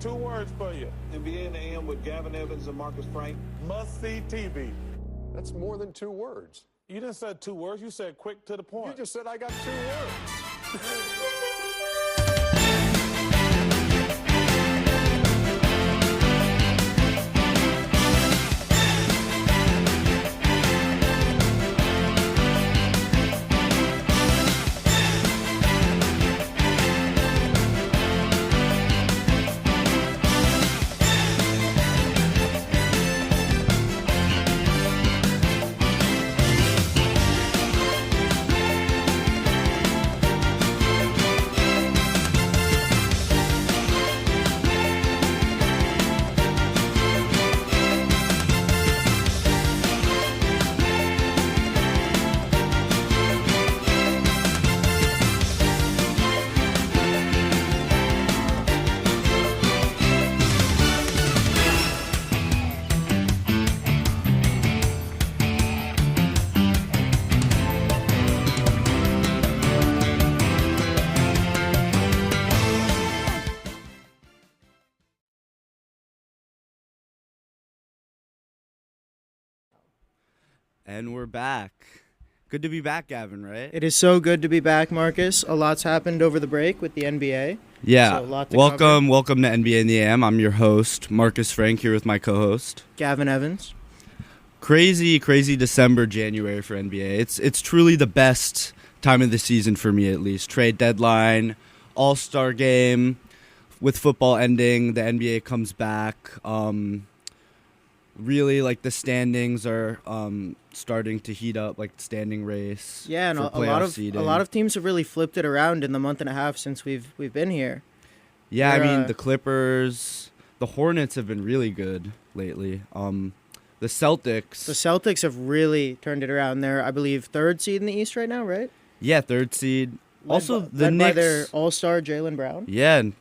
2 words for you. NBA and AM with Gavin Evans and Marcus Frank. Must-see TV. That's more than 2 words. You didn't say 2 words. You said quick to the point. You just said I got 2 words. And we're back. Good to be back, Gavin, right? It is so good to be back, Marcus. A lot's happened over the break with the NBA. Yeah. So a lot to welcome to NBA in the AM. I'm your host, Marcus Frank, here with my co-host, Gavin Evans. Crazy December, January for NBA. It's truly the best time of the season for me, at least. Trade deadline, All-Star game, with football ending, the NBA comes back. Really, like, the standings are starting to heat up, like standing race. Yeah, and for a lot of teams have really flipped it around in the month and a half since we've been here. Yeah, I mean, the Clippers, the Hornets have been really good lately. The Celtics have really turned it around. They're, I believe, 3rd seed in the East right now, right? Yeah, 3rd seed. Led by their all-star Jaylen Brown. Yeah, and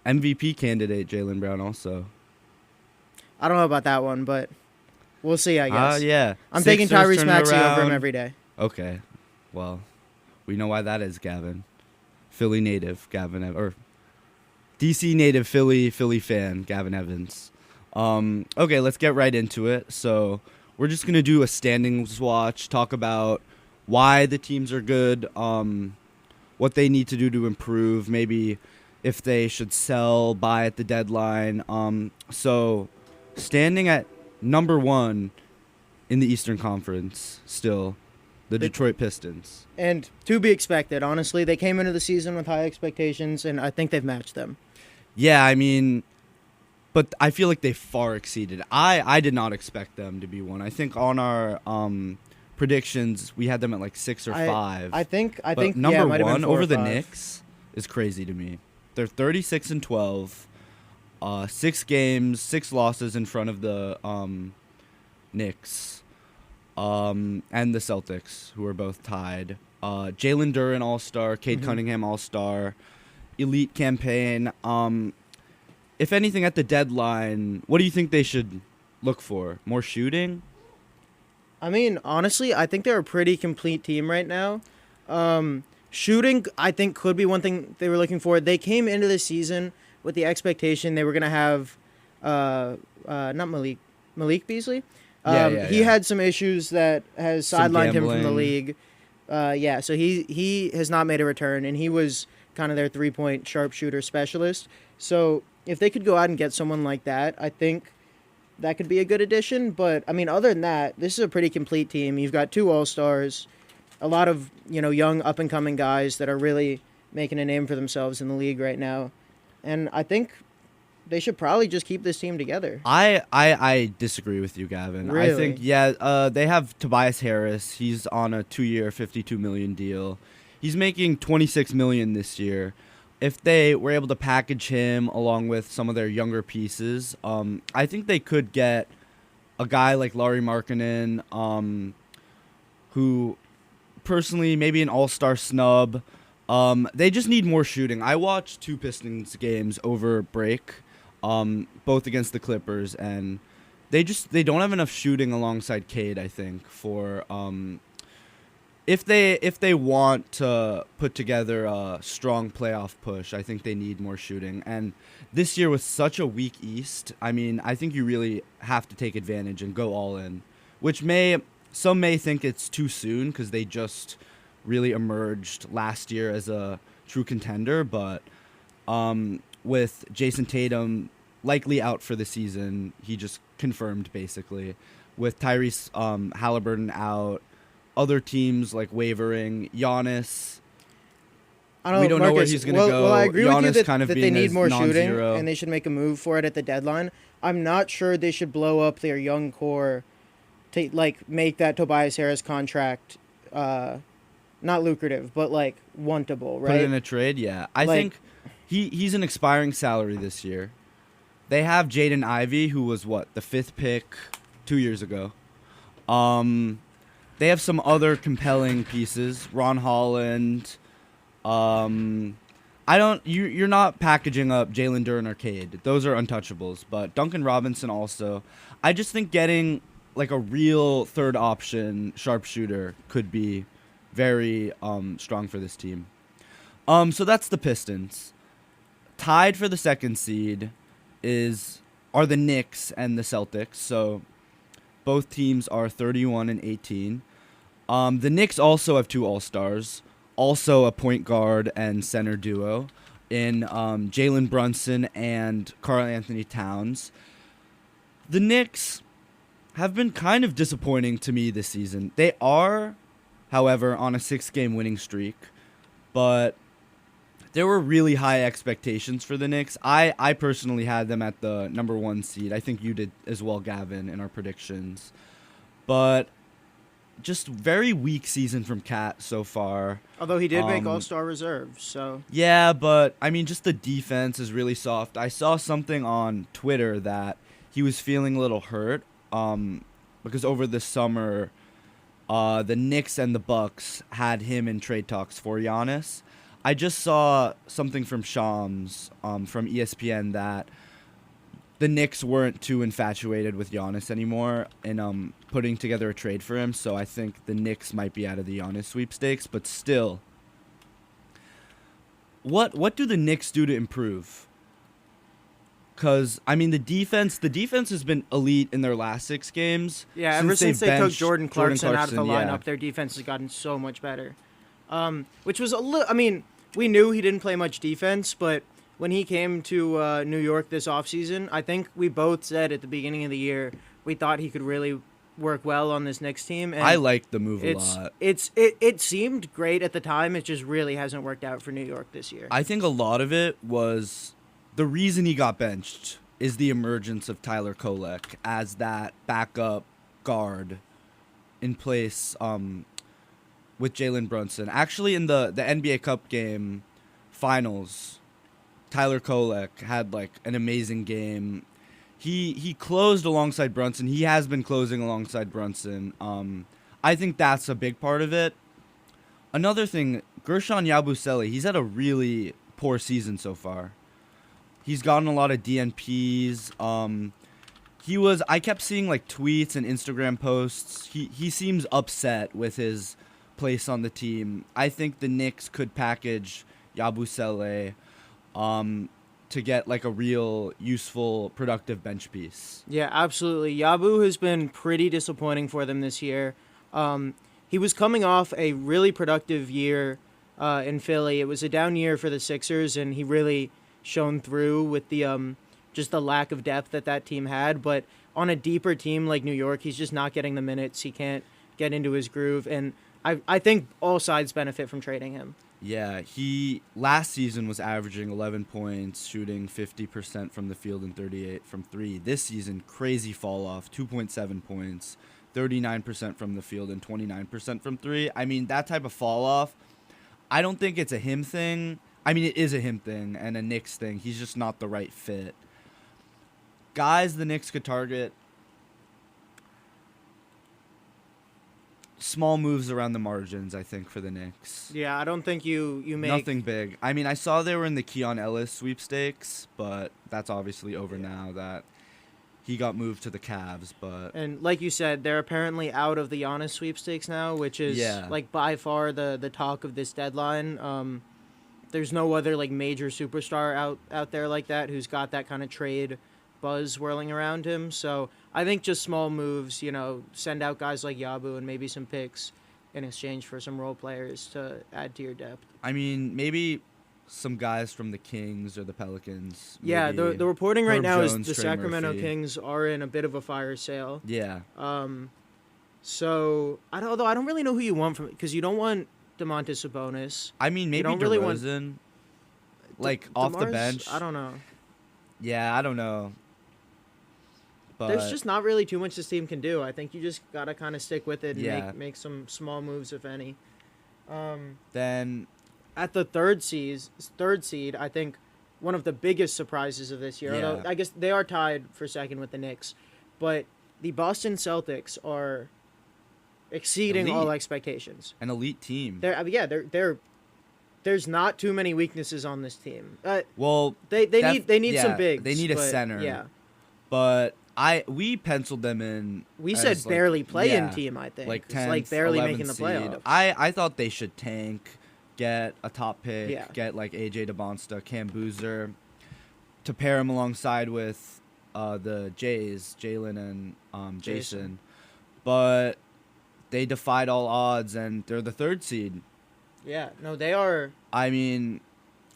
MVP candidate Jaylen Brown also. I don't know about that one, but we'll see, I guess. Yeah. I'm taking Tyrese Maxey over him every day. Okay. Well, we know why that is, Gavin. Philly native, Gavin or DC native Philly fan, Gavin Evans. Okay, let's get right into it. So we're just going to do a standings watch, talk about why the teams are good, what they need to do to improve, maybe if they should sell, buy at the deadline. So standing at number 1 in the Eastern Conference still, the Detroit Pistons. And to be expected, honestly. They came into the season with high expectations, and I think they've matched them. Yeah, I mean, but I feel like they far exceeded. I did not expect them to be 1. I think on our predictions, we had them at like 6 or 5. I think number yeah, 1 over the 5. Knicks is crazy to me. They're 36-12, 6 games, 6 losses in front of the Knicks, and the Celtics, who are both tied. Jalen Duren All-Star, Cade Cunningham All-Star, elite campaign. If anything, at the deadline, what do you think they should look for? More shooting? I mean, honestly, I think they're a pretty complete team right now. Shooting, I think, could be one thing they were looking for. They came into the season with the expectation they were going to have, not Malik Beasley. He had some issues that has sidelined him from the league. So he has not made a return, and he was kind of their 3-point sharpshooter specialist. So if they could go out and get someone like that, I think that could be a good addition. But, I mean, other than that, this is a pretty complete team. You've got 2 All-Stars, a lot of, young up-and-coming guys that are really making a name for themselves in the league right now. And I think they should probably just keep this team together. I disagree with you, Gavin. Really? I think, they have Tobias Harris. He's on a 2-year, $52 million deal. He's making $26 million this year. If they were able to package him along with some of their younger pieces, I think they could get a guy like Lauri Markkanen, who personally maybe an all-star snub. They just need more shooting. I watched 2 Pistons games over break, both against the Clippers, and they don't have enough shooting alongside Cade, I think, for if they want to put together a strong playoff push, I think they need more shooting. And this year with such a weak East, I mean, I think you really have to take advantage and go all in, which some may think it's too soon because they just really emerged last year as a true contender. But with Jason Tatum likely out for the season, he just confirmed basically. With Tyrese Halliburton out, other teams like wavering, Giannis. I don't know, We don't know where Marcus, he's gonna go. Well, I agree with you Giannis that, kind of that they being need his more shooting non-zero. and they should make a move for it at the deadline. I'm not sure they should blow up their young core to like make that Tobias Harris contract not lucrative, but like wantable, right? Put it in a trade, yeah. I Like- think he's an expiring salary this year. They have Jaden Ivey, who was the 5th pick 2 years ago. They have some other compelling pieces. Ron Holland. You're not packaging up Jalen Duren or Cade. Those are untouchables. But Duncan Robinson also. I just think getting like a real third option sharpshooter could be very strong for this team. So that's the Pistons. Tied for the 2nd seed are the Knicks and the Celtics. So both teams are 31 and 18. The Knicks also have 2 All-Stars, also a point guard and center duo in Jalen Brunson and Karl Anthony Towns. The Knicks have been kind of disappointing to me this season. They are, however, on a 6-game winning streak, but there were really high expectations for the Knicks. I personally had them at the number 1 seed. I think you did as well, Gavin, in our predictions. But just very weak season from Cat so far. Although he did make All-Star reserves, so Yeah, but I mean, just the defense is really soft. I saw something on Twitter that he was feeling a little hurt because over the summer, the Knicks and the Bucks had him in trade talks for Giannis. I just saw something from Shams from ESPN that the Knicks weren't too infatuated with Giannis anymore and putting together a trade for him. So I think the Knicks might be out of the Giannis sweepstakes. But still, what do the Knicks do to improve? Because, I mean, the defense has been elite in their last 6 games. yeah, ever since they've they took benched Jordan Clarkson out of the yeah. lineup, their defense has gotten so much better. Which was I mean, we knew he didn't play much defense, but when he came to New York this offseason, I think we both said at the beginning of the year we thought he could really work well on this Knicks team. And I liked the move a lot. It seemed great at the time. It just really hasn't worked out for New York this year. I think a lot of it was the reason he got benched is the emergence of Tyler Kolek as that backup guard in place with Jalen Brunson. Actually, in the NBA Cup game finals, Tyler Kolek had like an amazing game. He closed alongside Brunson. He has been closing alongside Brunson. I think that's a big part of it. Another thing, Gershon Yabusele, he's had a really poor season so far. He's gotten a lot of DNPs. I kept seeing like tweets and Instagram posts. He seems upset with his place on the team. I think the Knicks could package Yabusele to get like a real useful, productive bench piece. Yeah, absolutely. Yabu has been pretty disappointing for them this year. He was coming off a really productive year in Philly. It was a down year for the Sixers, and he really shone through with the just the lack of depth that team had. But on a deeper team like New York, he's just not getting the minutes. He can't get into his groove, and I think all sides benefit from trading him. Yeah, he last season was averaging 11 points, shooting 50% from the field and 38 from 3. This season, crazy fall off, 2.7 points, 39% from the field and 29% from 3. I mean, that type of fall off, I don't think it's a him thing. I mean, it is a him thing and a Knicks thing. He's just not the right fit. Guys the Knicks could target, small moves around the margins, I think, for the Knicks. Yeah, I don't think you make Nothing big. I mean, I saw they were in the Keon Ellis sweepstakes, but that's obviously over now. That he got moved to the Cavs, but And like you said, they're apparently out of the Giannis sweepstakes now, which is Yeah. like by far the talk of this deadline. There's no other like major superstar out there like that who's got that kind of trade buzz swirling around him. So I think just small moves, send out guys like Yabu and maybe some picks in exchange for some role players to add to your depth. I mean, maybe some guys from the Kings or the Pelicans. Yeah, maybe the reporting right Herb now Jones, is the Trey Sacramento Murphy. Kings are in a bit of a fire sale. Yeah, So I don't really know who you want from, because you don't want Domantas Sabonis. I mean, maybe don't really want- DeRozan, like off the DeMar's- bench. I don't know. Yeah, I don't know. But There's just not really too much this team can do. I think you just gotta kind of stick with it and Yeah. make some small moves, if any. then At the third seed, I think one of the biggest surprises of this year. Yeah. Although I guess they are tied for second with the Knicks, but the Boston Celtics are exceeding all Elite. expectations. an elite team. They're there's not too many weaknesses on this team. Well, They need some yeah, bigs. They need a but, center. Yeah. But we penciled them in. We as, said like, barely play-in yeah, team, I think. Like It's 10th, like barely 11th making the seed. playoffs. I thought they should tank, get a top pick, Yeah. get like AJ DeBonsta, Cam Boozer, to pair him alongside with the Jays, Jalen and Jason. But they defied all odds, and they're the third seed. Yeah, no, they are. I mean,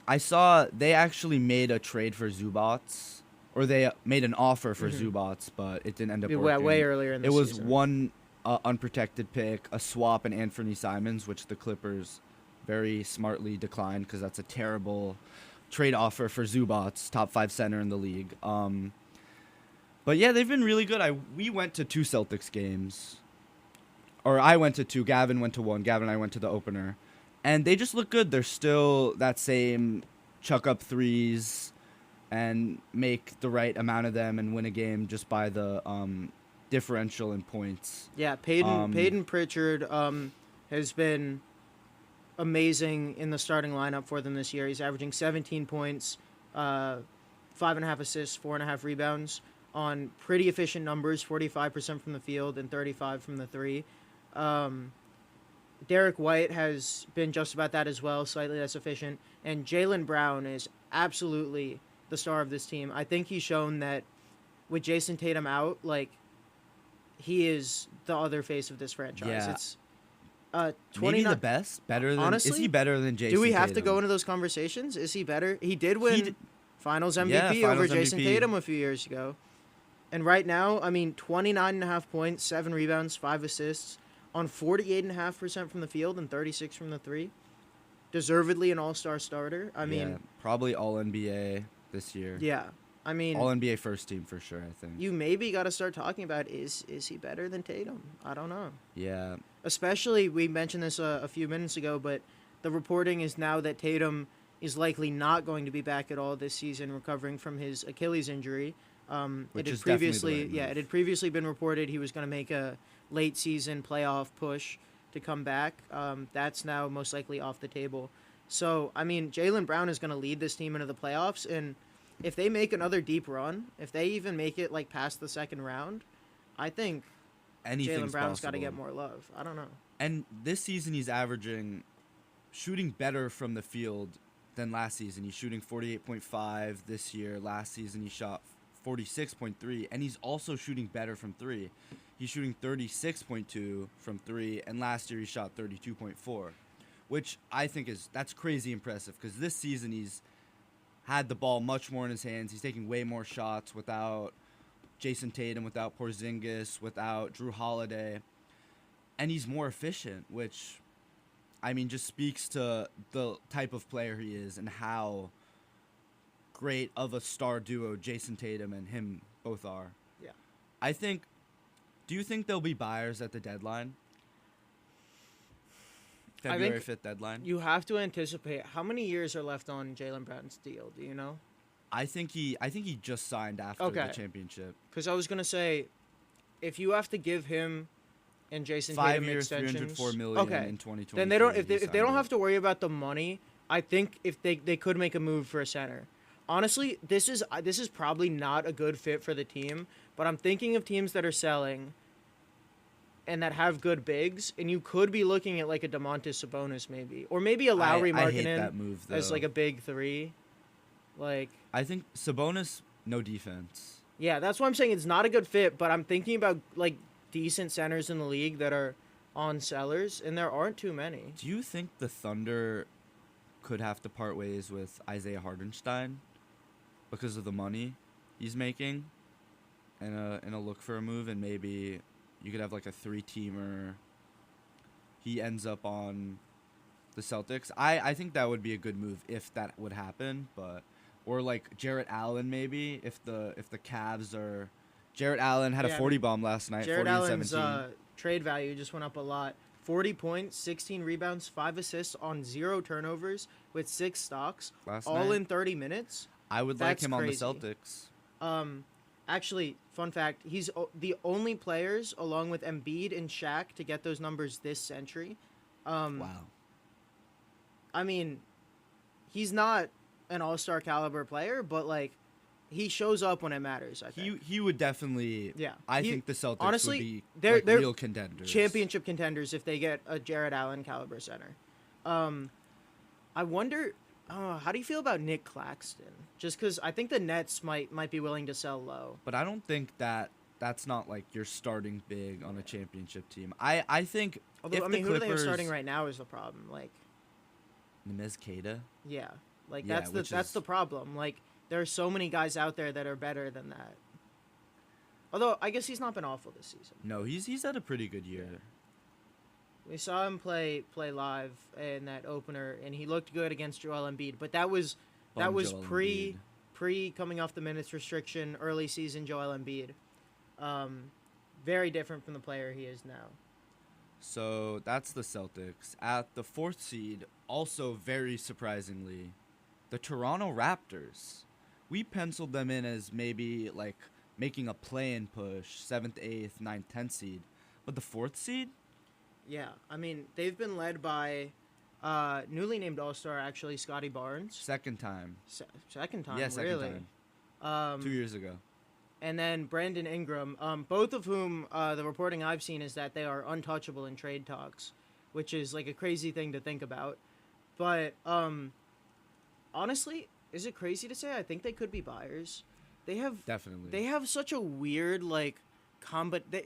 I saw they actually made a trade for Zubats, or they made an offer for Zubats, but it didn't end up working. Way earlier in the It was season. one unprotected pick, a swap, and Anthony Simons, which the Clippers very smartly declined because that's a terrible trade offer for Zubats, top 5 center in the league. But yeah, they've been really good. We went to 2 Celtics games, or I went to 2. Gavin went to 1. Gavin and I went to the opener, and they just look good. They're still that same chuck up threes and make the right amount of them and win a game just by the differential in points. Yeah, Peyton Pritchard has been amazing in the starting lineup for them this year. He's averaging 17 points, 5.5 assists, 4.5 rebounds on pretty efficient numbers, 45% from the field and 35 from the three. Derek White has been just about that as well, slightly less efficient. And Jaylen Brown is absolutely the star of this team. I think he's shown that with Jason Tatum out, like, he is the other face of this franchise. Yeah. It's Maybe 29. the best, better than. Honestly, is he better than Jason? Do we have to Tatum? go into those conversations? Is he better? He did win d- Finals MVP Yeah, over Finals Jason MVP. Tatum a few years ago. And right now, I mean, 29.5 points, 7 rebounds, 5 assists on 48.5% from the field and 36 from the three. Deservedly an all-star starter. I mean, Yeah, probably all NBA this year. yeah. I mean, All NBA first team for sure. I think. you maybe got to start talking about is he better than Tatum? I don't know. Yeah. Especially, we mentioned this a few minutes ago, but the reporting is now that Tatum is likely not going to be back at all this season, recovering from his Achilles injury. Which It had is definitely the previously, right yeah, move. it had previously been reported he was going to make a late season playoff push to come back. That's now most likely off the table. So, I mean, Jaylen Brown is going to lead this team into the playoffs, and if they make another deep run, if they even make it like past the second round, I think Anything's Jaylen Brown's got to possible. get more love. I don't know. And this season he's averaging shooting better from the field than last season. He's shooting 48.5 this year. Last season he shot 46.3, and he's also shooting better from 3. He's shooting 36.2 from 3, and last year he shot 32.4, which I think that's crazy impressive because this season he's had the ball much more in his hands. He's taking way more shots without Jason Tatum, without Porzingis, without Drew Holiday. And he's more efficient, which, I mean, just speaks to the type of player he is and how great of a star duo Jason Tatum and him both are. Yeah. Do you think there'll be buyers at the deadline? I think February 5th deadline? You have to anticipate how many years are left on Jaylen Brown's deal. Do you know? I think he just signed after Okay. the championship. Because I was gonna say, if you have to give him and Jason 5 Tatum years, extensions, $304 million okay, in 2020. then they don't. If they don't have to worry about the money, I think if they could make a move for a center. honestly, this is probably not a good fit for the team, but I'm thinking of teams that are selling and that have good bigs, and you could be looking at like a DeMontis Sabonis maybe, or maybe a Lowry I hate Markkanen that move, as though. like a big three. Like, I think Sabonis, no defense. yeah, that's why I'm saying it's not a good fit, but I'm thinking about like decent centers in the league that are on sellers, and there aren't too many. Do you think the Thunder could have to part ways with Isaiah Hardenstein because of the money he's making and a look for a move, and maybe you could have like a 3-teamer. He ends up on the Celtics. I think that would be a good move if that would happen, but or like Jarrett Allen maybe if the Cavs are. Jarrett Allen had a Yeah, 40 bomb last night. Jared 40 and Allen's 17. trade value just went up a lot. 40 points, 16 rebounds, 5 assists on 0 turnovers with 6 stocks, Last all night. in 30 minutes. I would that's like him crazy. on the Celtics. Actually, fun fact, he's the only players along with Embiid and Shaq to get those numbers this century. Wow. I mean, he's not an all-star caliber player, but like he shows up when it matters, I think. He would definitely. Yeah. I He- think the Celtics honestly, would be they're real contenders. championship contenders if they get a Jared Allen caliber center. I wonder, how do you feel about Nick Claxton? Just because I think the Nets might be willing to sell low. But I don't think that's not like your starting big on a championship team. I think Although if I mean, the who Clippers, do they have starting right now is the problem. Like, Nemez Keita. yeah, like Yeah, that's which is- the problem. Like, there are so many guys out there that are better than that. Although I guess he's not been awful this season. No, he's had a pretty good year. We saw him play live in that opener, and he looked good against Joel Embiid. But that was Bum Joel pre coming off the minutes restriction, early season Joel Embiid. Very different from the player he is now. So that's the Celtics. At the 4th seed, also very surprisingly, the Toronto Raptors. We penciled them in as maybe like making a play-in push, 7th, 8th, 9th, 10th seed. But the 4th seed? Yeah, I mean, they've been led by newly named All-Star, actually, Scotty Barnes. Second time. Second time, Yeah, second really. time. 2 years ago. And then Brandon Ingram, both of whom the reporting I've seen is that they are untouchable in trade talks, which is like a crazy thing to think about. But honestly, is it crazy to say I think they could be buyers? Definitely. They have such a weird like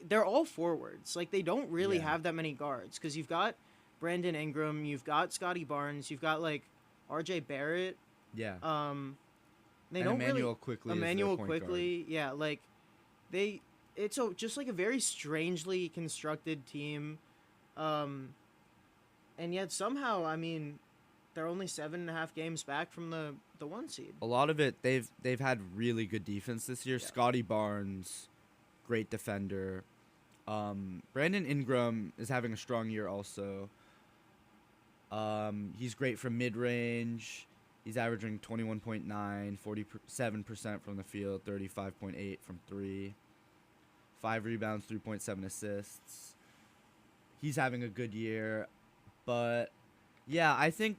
they're all forwards. Like they don't really Yeah. have that many guards because you've got Brandon Ingram, you've got Scotty Barnes, you've got like R.J. Barrett. Yeah. They And don't Emmanuel really Quickley is their Emmanuel point Quickley, yeah, like it's just like a very strangely constructed team, and yet somehow I mean they're only 7.5 games back from the 1 seed. A lot of it, they've had really good defense this year. Yeah. Scotty Barnes, great defender. Brandon Ingram is having a strong year also. He's great from mid-range. He's averaging 21.9, 47% from the field, 35.8 from 3. 5 rebounds, 3.7 assists. He's having a good year. But, yeah, I think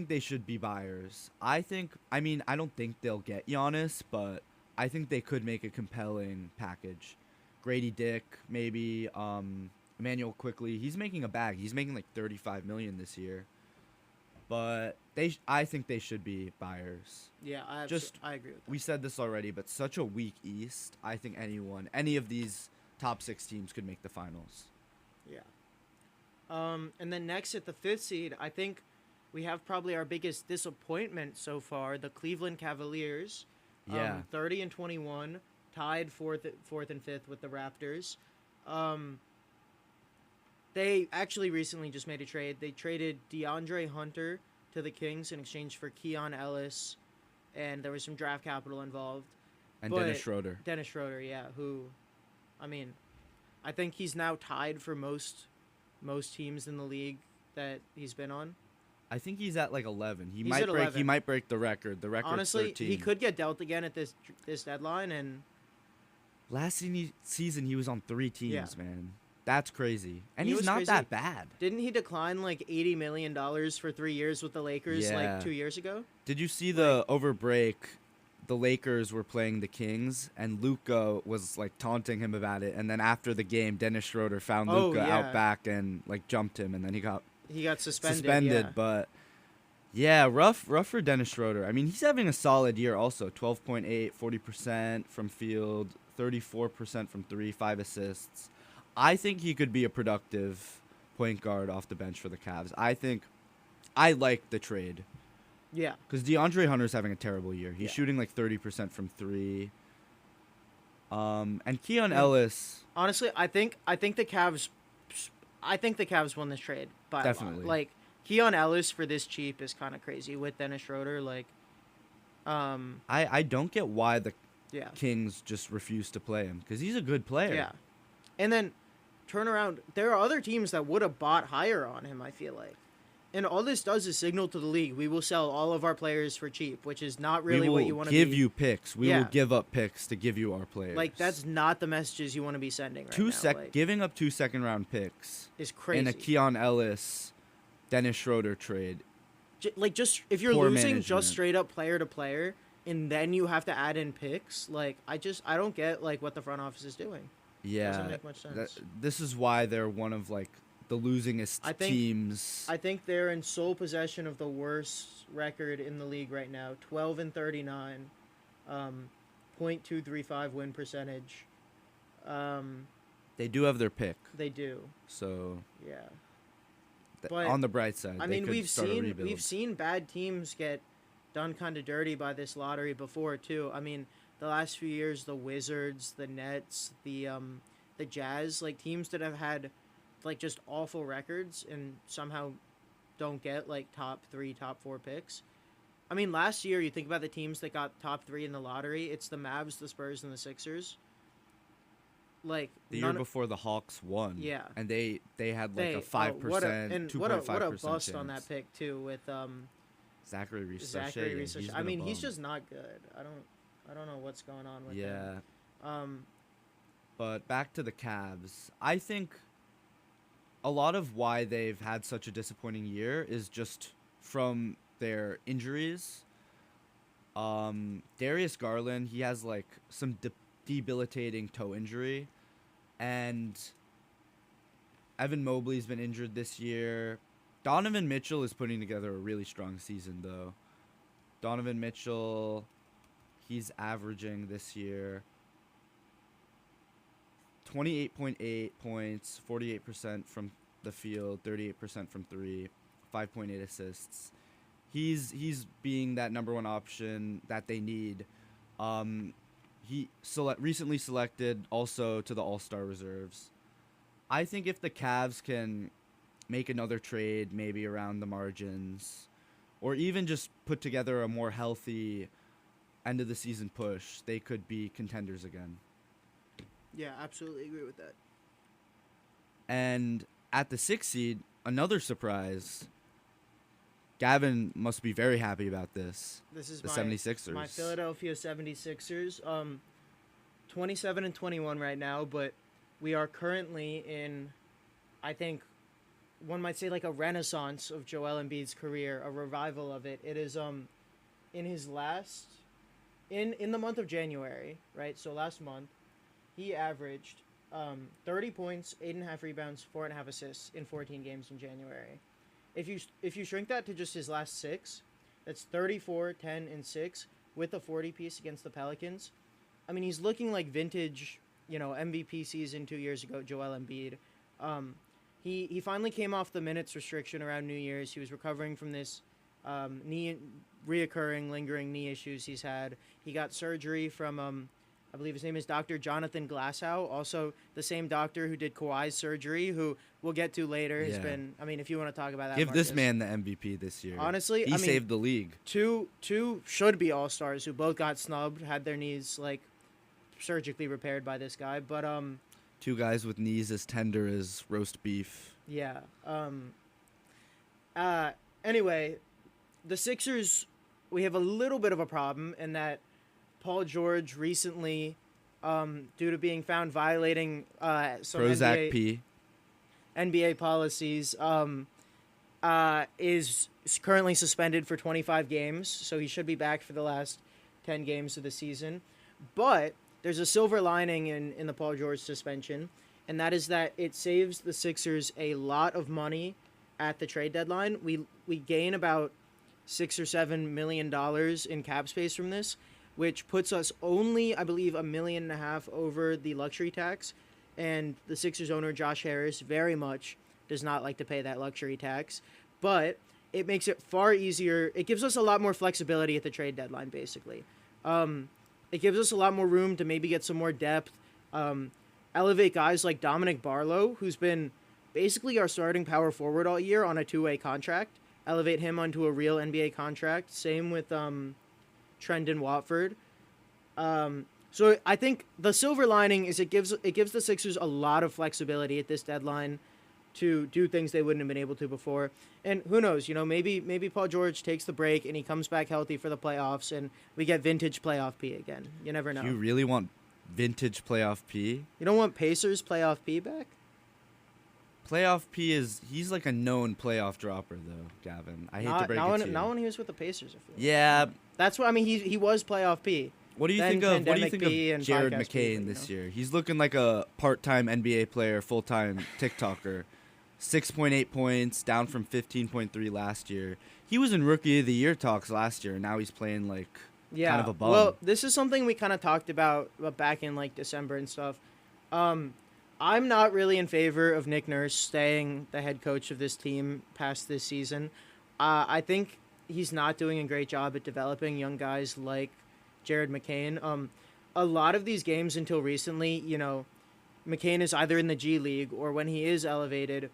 they should be buyers. I don't think they'll get Giannis, but I think they could make a compelling package. Grady Dick, maybe, Emmanuel Quickley. He's making a bag. He's making like $35 million this year. But I think they should be buyers. Yeah, I agree with that. We said this already, but such a weak East. I think any of these top 6 teams could make the finals. Yeah. And then next at the 5th seed, I think we have probably our biggest disappointment so far, the Cleveland Cavaliers. Yeah. 30 and 21, tied fourth and 5th with the Raptors. They actually recently just made a trade. They traded DeAndre Hunter to the Kings in exchange for Keon Ellis, and there was some draft capital involved. And But- Dennis Schroeder. Dennis Schroeder, yeah, who, I mean, I think he's now tied for most teams in the league that he's been on. I think he's at like 11. He He's might at break. 11. He might break the record. The record's Honestly, 13. he could get dealt again at this deadline, and Last season he was on 3 teams, Yeah. man. That's crazy. And He he's was not crazy. that bad. didn't he decline like $80 million for 3 years with the Lakers Yeah. like 2 years ago? Did you see the over break? the Lakers were playing the Kings, and Luka was like taunting him about it. And then after the game, Dennis Schroeder found Oh, Luka yeah. out back and like jumped him, and then he got suspended. Yeah. But yeah, rough for Dennis Schroeder. I mean, he's having a solid year also. 12.8, 40% from field, 34% from 3, 5 assists. I think he could be a productive point guard off the bench for the Cavs. I like the trade. Yeah. Because DeAndre Hunter's having a terrible year. He's Yeah. shooting like 30% from 3. And Keon Ellis. Honestly, I think the Cavs won this trade by Definitely. a lot. Like Keon Ellis for this cheap is kind of crazy with Dennis Schroeder. Like, I don't get why the yeah, Kings just refuse to play him, because he's a good player. yeah, and then turn around. There are other teams that would have bought higher on him. I feel like. And all this does is signal to the league, we will sell all of our players for cheap, which is not really we will what you want to be. give you picks. We Yeah. will give up picks to give you our players. Like, that's not the messages you want to be sending right now. Like, Giving up 2 second-round picks is crazy. in a Keon Ellis, Dennis Schroeder trade. Just if you're Poor losing management. just straight up player to player, and then you have to add in picks, like I don't get like what the front office is doing. Yeah, Doesn't make much sense. This is why they're one of like the losingest I think- teams. I think they're in sole possession of the worst record in the league right now, 12-39, .235 win percentage. They do have their pick, They do, so yeah. But, on the bright side, I they mean, could start a rebuild. we've seen bad teams get done kind of dirty by this lottery before too. I mean, the last few years, the Wizards, the Nets, the Jazz, like teams that have had like just awful records and somehow don't get like top 3, top 4 picks. I mean, last year you think about the teams that got top 3 in the lottery. It's the Mavs, the Spurs, and the Sixers. Like the year before the Hawks won, Yeah. and they had like a what 5%, 2.5% what a bust chance. on that pick too with Zachary Reese. Zachary Reese. I mean, he's just not good. I don't know what's going on with him. Yeah. But back to the Cavs. I think a lot of why they've had such a disappointing year is just from their injuries. Darius Garland, he has like some debilitating toe injury, and Evan Mobley's been injured this year. Donovan Mitchell is putting together a really strong season, though. Donovan Mitchell, he's averaging this year 28.8 points, 48% from the field, 38% from 3, 5.8 assists. He's being that number one option that they need. He recently selected also to the All-Star reserves. I think if the Cavs can make another trade, maybe around the margins, or even just put together a more healthy end of the season push, they could be contenders again. Yeah, absolutely agree with that. And at the 6th seed, another surprise. Gavin must be very happy about this. This is The my 76ers. My Philadelphia 76ers. 27-21 right now, but we are currently in, I think, one might say like a renaissance of Joel Embiid's career, a revival of it. It is in his last in the month of January, right? So last month, he averaged 30 points, 8.5 rebounds, 4.5 assists in 14 games in January. If you shrink that to just his last 6, that's 34, 10, and 6 with a 40 piece against the Pelicans. I mean, he's looking like vintage, MVP season 2 years ago, Joel Embiid. He finally came off the minutes restriction around New Year's. He was recovering from this reoccurring, lingering knee issues he's had. He got surgery from, I believe his name is Dr. Jonathan Glassow, also the same doctor who did Kawhi's surgery, who we'll get to later. Has Yeah. been, I mean, if you want to talk about that, Give this Marcus. man the MVP this year. Honestly, he saved the league. Two should be all-stars who both got snubbed, had their knees like surgically repaired by this guy, but 2 guys with knees as tender as roast beef. yeah. Anyway, the Sixers, we have a little bit of a problem in that Paul George recently, due to being found violating some Prozac P. NBA policies, is currently suspended for 25 games, so he should be back for the last 10 games of the season. But there's a silver lining in the Paul George suspension, and that is that it saves the Sixers a lot of money at the trade deadline. We gain about $6 or $7 million in cap space from this, which puts us only, I believe, $1.5 million over the luxury tax. And the Sixers owner, Josh Harris, very much does not like to pay that luxury tax. But it makes it far easier. It gives us a lot more flexibility at the trade deadline, basically. It gives us a lot more room to maybe get some more depth. Elevate guys like Dominic Barlow, who's been basically our starting power forward all year on a two-way contract. Elevate him onto a real NBA contract. Same with Trendon Watford. So I think the silver lining is it gives the Sixers a lot of flexibility at this deadline to do things they wouldn't have been able to before. And who knows, maybe Paul George takes the break and he comes back healthy for the playoffs and we get vintage playoff P again. You never know. You really want vintage playoff P? You don't want Pacers playoff P back? Playoff P he's like a known playoff dropper though, Gavin. I hate to break it to you. Not when he was with the Pacers, I feel. Yeah. That's what I mean. He was playoff P. What do you think of Jared McCain this year? He's looking like a part-time NBA player, full-time TikToker. 6.8 points, down from 15.3 last year. He was in Rookie of the Year talks last year, and now he's playing kind of a bum. Well, this is something we kind of talked about back in December and stuff. I'm not really in favor of Nick Nurse staying the head coach of this team past this season. I think he's not doing a great job at developing young guys like Jared McCain. A lot of these games until recently, McCain is either in the G League or when he is elevated,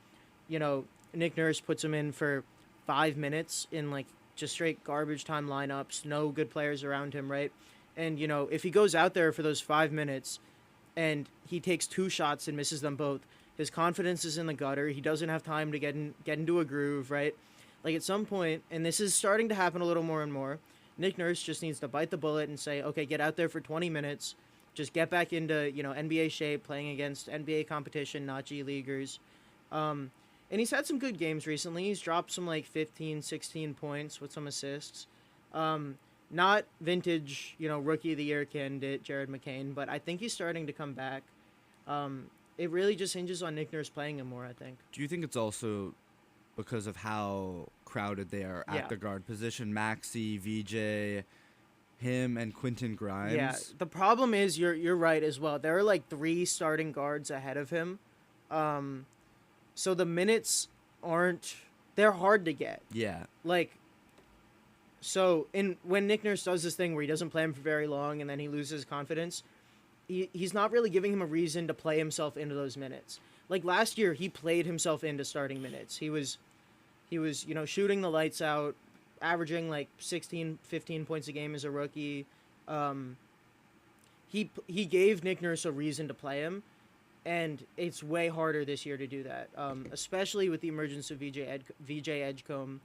Nick Nurse puts him in for 5 minutes in just straight garbage time lineups, no good players around him, right? And, if he goes out there for those 5 minutes and he takes 2 shots and misses them both, his confidence is in the gutter. He doesn't have time to get into a groove, right? At some point, and this is starting to happen a little more and more, Nick Nurse just needs to bite the bullet and say, okay, get out there for 20 minutes. Just get back into, NBA shape, playing against NBA competition, not G Leaguers. And he's had some good games recently. He's dropped some 15, 16 points with some assists. Not vintage, Rookie of the Year candidate Jared McCain, but I think he's starting to come back. It really just hinges on Nick Nurse playing him more, I think. Do you think it's also because of how crowded they are at the guard position? Maxey, VJ, him, and Quentin Grimes. Yeah, the problem is you're right as well. There are 3 starting guards ahead of him. So the minutes they're hard to get. Yeah. So when Nick Nurse does this thing where he doesn't play him for very long and then he loses confidence, he's not really giving him a reason to play himself into those minutes. Last year, he played himself into starting minutes. He was shooting the lights out, averaging 16, 15 points a game as a rookie. He gave Nick Nurse a reason to play him, and it's way harder this year to do that, especially with the emergence of VJ Edgecombe,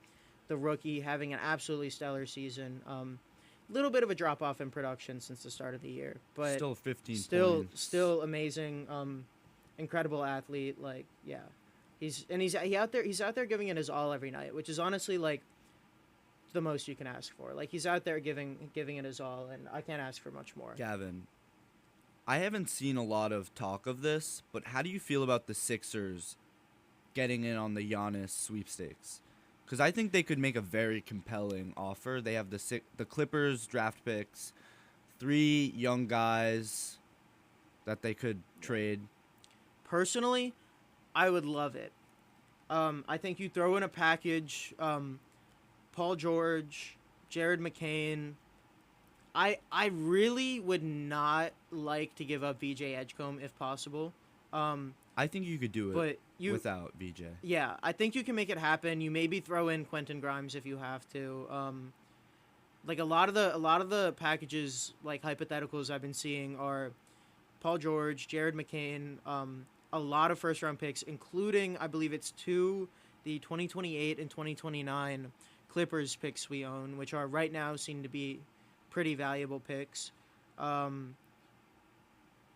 the rookie, having an absolutely stellar season. Little bit of a drop off in production since the start of the year, but still 15 points. Still amazing, incredible athlete. He's out there giving it his all every night, which is honestly the most you can ask for. He's out there giving it his all, and I can't ask for much more. Gavin, I haven't seen a lot of talk of this, but how do you feel about the Sixers getting in on the Giannis sweepstakes? Because I think they could make a very compelling offer. They have the Clippers draft picks, 3 young guys that they could trade. Personally, I would love it. I think you throw in a package, Paul George, Jared McCain. I really would not like to give up VJ Edgecombe if possible. I think you could do it without VJ. Yeah, I think you can make it happen. You maybe throw in Quentin Grimes if you have to. A lot of the packages, hypotheticals I've been seeing are Paul George, Jared McCain, a lot of first-round picks, including, I believe it's 2, the 2028 and 2029 Clippers picks we own, which are right now seem to be pretty valuable picks.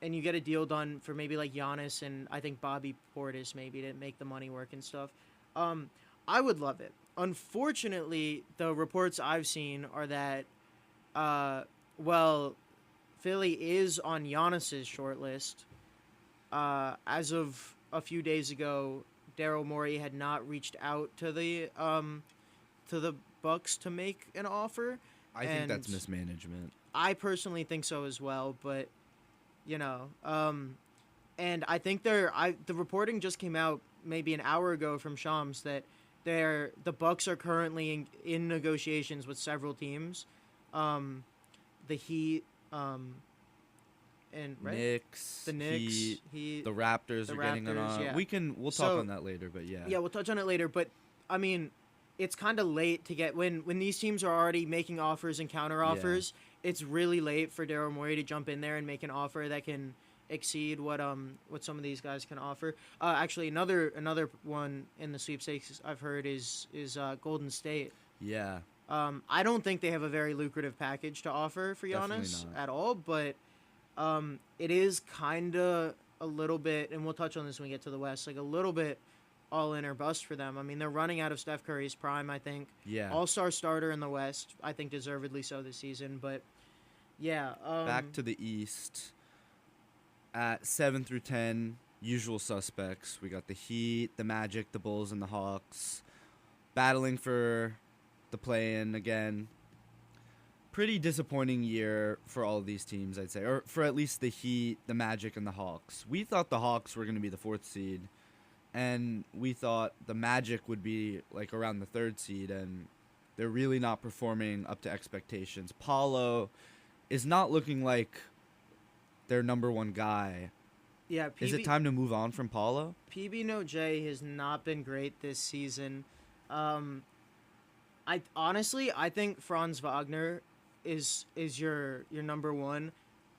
And you get a deal done for maybe Giannis and I think Bobby Portis maybe to make the money work and stuff. I would love it. Unfortunately, the reports I've seen are that Well, Philly is on Giannis's short list. As of a few days ago, Daryl Morey had not reached out to the Bucks to make an offer. I think that's And mismanagement. I personally think so as well, but you know, and I think the reporting just came out maybe an hour ago from Shams that the Bucks are currently in negotiations with several teams, the Heat, and right? Knicks, The Knicks, Heat, the Raptors the are getting it Raptors, on. yeah. We'll talk on that later, but yeah. Yeah, we'll touch on it later, but I mean, it's kind of late to get when these teams are already making offers and counter offers. It's really late for Daryl Morey to jump in there and make an offer that can exceed what some of these guys can offer. Actually, another one in the sweepstakes I've heard is Golden State. Yeah. I don't think they have a very lucrative package to offer for Definitely Giannis not. at all, but it is kind of a little bit, and we'll touch on this when we get to the West, like a little bit all in or bust for them. I mean, they're running out of Steph Curry's prime, I think. Yeah. All-star starter in the West, I think deservedly so this season, but yeah. Back to the East. At 7 through 10, usual suspects. We got the Heat, the Magic, the Bulls, and the Hawks battling for the play-in again. Pretty disappointing year for all of these teams, I'd say, or for at least the Heat, the Magic, and the Hawks. We thought the Hawks were going to be the 4th seed, and we thought the Magic would be like around the 3rd seed, and they're really not performing up to expectations. Paulo is not looking like their number one guy. Yeah, Is it time to move on from Paulo? PB No J has not been great this season. I think Franz Wagner is your number one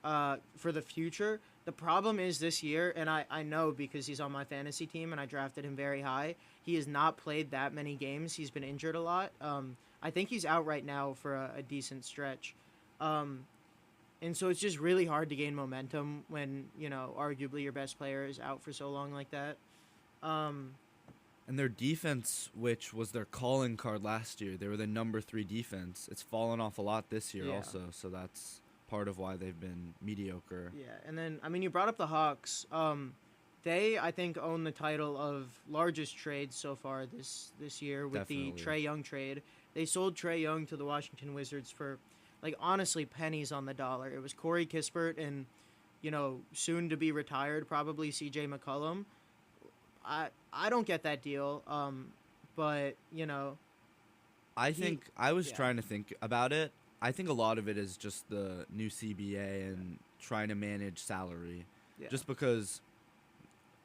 for the future. The problem is this year, and I know because he's on my fantasy team and I drafted him very high, he has not played that many games. He's been injured a lot. I think he's out right now for a decent stretch. And so it's just really hard to gain momentum when, arguably your best player is out for so long like that. And their defense, which was their calling card last year, they were the number 3 defense. It's fallen off a lot this year also, so that's part of why they've been mediocre. Yeah, and then, you brought up the Hawks. They, I think, own the title of largest trade so far this year with Definitely. the Trae Young trade. They sold Trae Young to the Washington Wizards for, honestly, pennies on the dollar. It was Corey Kispert and, soon to be retired, probably C.J. McCollum. I don't get that deal, but, I think I was yeah. trying to think about it. I think a lot of it is just the new CBA and trying to manage salary. Yeah. Just because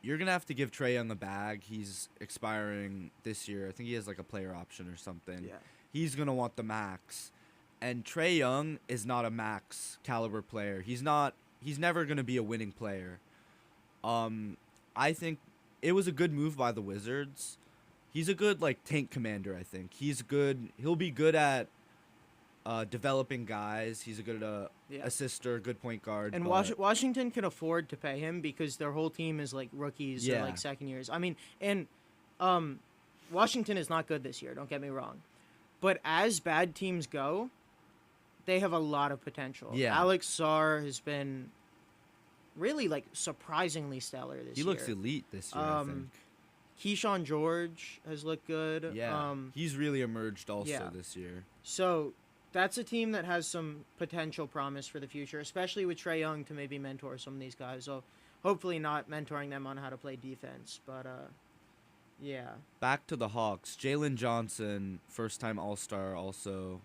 you're going to have to give Trae Young a bag. He's expiring this year. I think he has like a player option or something. Yeah. He's going to want the max. And Trae Young is not a max caliber player. He's never going to be a winning player. I think it was a good move by the Wizards. He's a good tank commander, I think. He's good. He'll be good at developing guys. He's a good assister, good point guard. And but- Washington can afford to pay him because their whole team is rookies Yeah. or second years. I mean, and Washington is not good this year, don't get me wrong. But as bad teams go, they have a lot of potential. Yeah. Alex Sarr has been really surprisingly stellar this year. He looks elite this year, I think. Keyshawn George has looked good. Yeah, he's really emerged also yeah. this year. So that's a team that has some potential promise for the future, especially with Trae Young to maybe mentor some of these guys. So hopefully not mentoring them on how to play defense, but yeah. Back to the Hawks. Jalen Johnson, first-time All-Star also,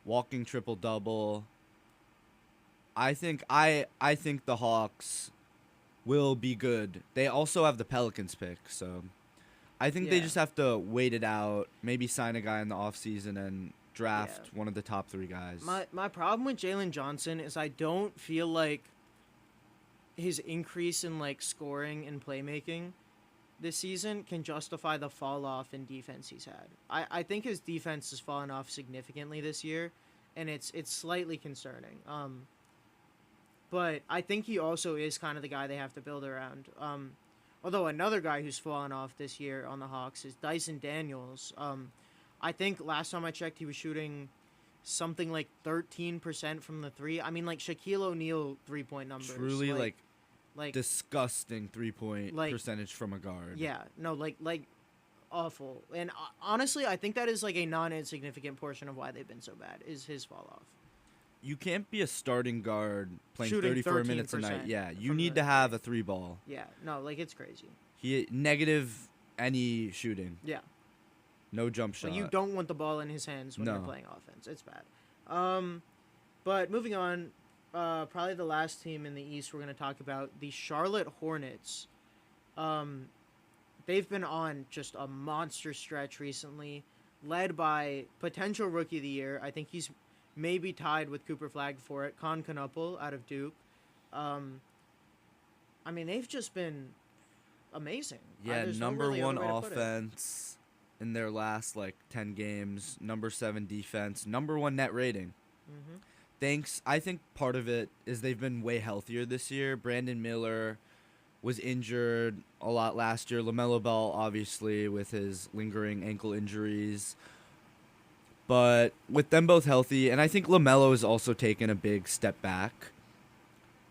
walking triple-double. I think the Hawks will be good. They also have the Pelicans pick, so I think they Yeah. just have to wait it out, maybe sign a guy in the offseason and draft one of the top 3 guys. My problem with Jalen Johnson is I don't feel like his increase in scoring and playmaking this season can justify the fall off in defense he's had. I think his defense has fallen off significantly this year, and it's slightly concerning. But I think he also is kind of the guy they have to build around. Although another guy who's fallen off this year on the Hawks is Dyson Daniels. I think last time I checked, he was shooting something like 13% from the three. I mean, like Shaquille O'Neal 3-point numbers. Truly, like disgusting 3-point like- percentage from a guard. yeah, no, like awful. And honestly, I think that is like a non-insignificant portion of why they've been so bad is his fall off. You can't be a starting guard playing Shooting 34 minutes a night. 13% Yeah, you from need the to have a 3-ball. Yeah, no, like it's crazy. He negative any shooting. Yeah. No jump shot. Like you don't want the ball in his hands when you're No. playing offense. It's bad. But moving on, probably the last team in the East we're going to talk about, the Charlotte Hornets. They've been on just a monster stretch recently, led by potential Rookie of the Year. I think he's maybe tied with Cooper Flagg for it. Con Knuppel out of Duke. I mean, they've just been amazing. Yeah, There's no number really one other way to put it. offense in their last 10 games. Number 7 defense. Number 1 net rating. Mm-hmm. Thanks. I think part of it is they've been way healthier this year. Brandon Miller was injured a lot last year. LaMelo Ball, obviously, with his lingering ankle injuries. But with them both healthy, and I think LaMelo has also taken a big step back,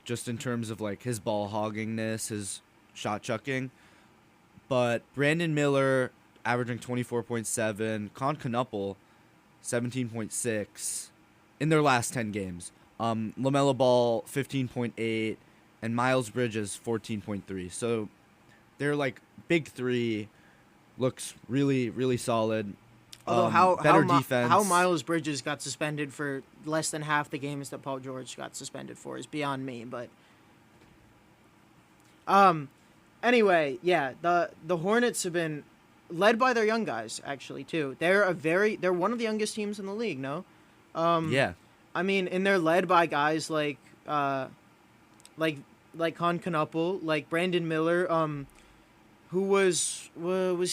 just in terms of his ball hoggingness, his shot chucking. But Brandon Miller averaging 24.7, Con Knuppel 17.6 in their last 10 games. LaMelo Ball 15.8 and Miles Bridges 14.3. So their big three looks really, really solid. Although better defense. how Miles Bridges got suspended for less than half the games that Paul George got suspended for is beyond me. But anyway, yeah, the Hornets have been led by their young guys actually too. They're one of the youngest teams in the league. No, Yeah. I mean, and they're led by guys like Con Knuppel, like Brandon Miller, who was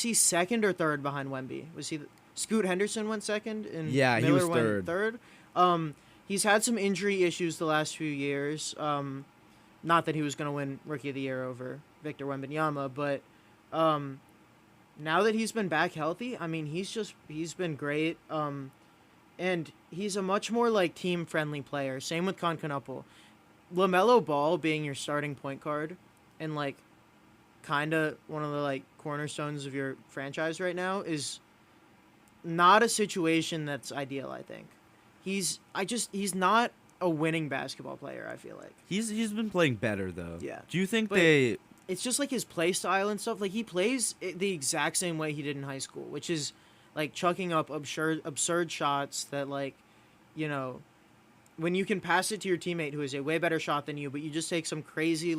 he second or third behind Wemby? Was he? Scoot Henderson went second, and Yeah, he Miller was went third. third. He's had some injury issues the last few years. Not that he was going to win Rookie of the Year over Victor Wembanyama, but now that he's been back healthy, I mean, he's been great. And he's a much more team friendly player. Same with Con Knuppel. LaMelo Ball being your starting point guard and kind of one of the cornerstones of your franchise right now is not a situation that's ideal. I think he's not a winning basketball player. I feel like He's been playing better though. Yeah. Do you think But- they? it's just his play style and stuff. He plays the exact same way he did in high school, which is chucking up absurd shots that when you can pass it to your teammate who is a way better shot than you, but you just take some crazy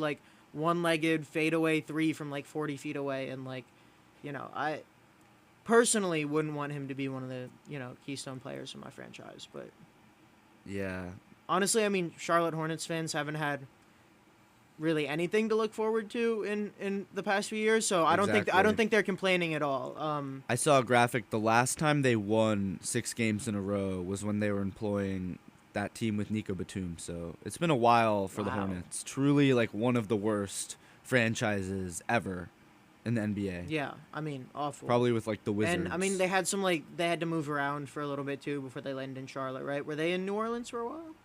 one-legged fadeaway 3 from 40 feet away, and I personally wouldn't want him to be one of the keystone players in my franchise. But Yeah. honestly, I mean, Charlotte Hornets fans haven't had really anything to look forward to in the past few years, so I don't Exactly. think they're complaining at all. I saw a graphic. The last time they won 6 games in a row was when they were employing that team with Nico Batum. So it's been a while for the Wow. Hornets. Truly, one of the worst franchises ever in the NBA. Yeah, I mean, awful. Probably with the Wizards. And I mean, they had some they had to move around for a little bit too before they landed in Charlotte, right? Were they in New Orleans for a while?